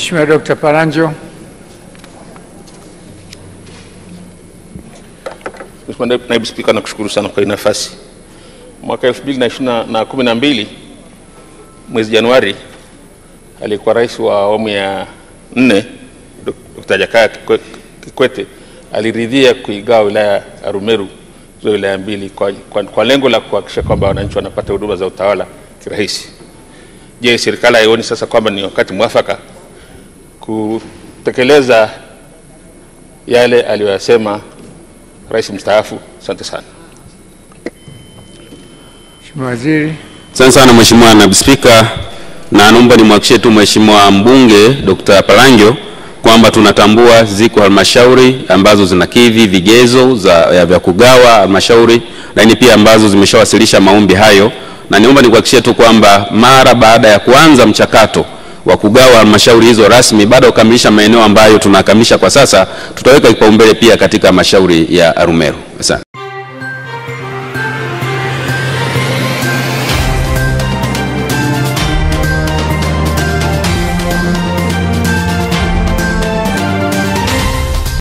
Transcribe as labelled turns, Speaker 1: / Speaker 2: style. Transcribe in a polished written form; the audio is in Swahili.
Speaker 1: Mheshimiwa Dr. Palanjo.
Speaker 2: Mheshimiwa Naibu Spika, nakushukuru sana kwa hii nafasi. Mwaka 2012 mwezi Januari, alikuwa rais wa awamu ya 4 Dr. Jakaya Kikwete aliridhia kuigawa wilaya ya Arumeru kwa wilaya mbili kwa lengo la kuhakikisha kwamba wananchi wanapata huduma za utawala kirahisi. Je, serikali haioni sasa kwamba ni wakati mwafaka kutekeleza yale aliyosema Rais mstaafu? Asante sana.
Speaker 1: Mheshimiwa Waziri.
Speaker 3: Asante sana Mheshimiwa Naibu Spika, na naomba nimhakikishie tu Mheshimiwa mbunge Dr. Palanjo kwamba tunatambua ziko halmashauri ambazo zinakidhi vigezo vya kugawa halmashauri, lakini pia ambazo zimeshawasilisha maombi hayo, na niomba nikuhakikishie tu kwamba mara baada ya kuanza mchakato wa kugawa halmashauri hizo rasmi, baada ya kukamilisha maeneo ambayo tunakamilisha kwa sasa, tutaweka kipaumbele pia katika halmashauri ya Arumeru. Asante.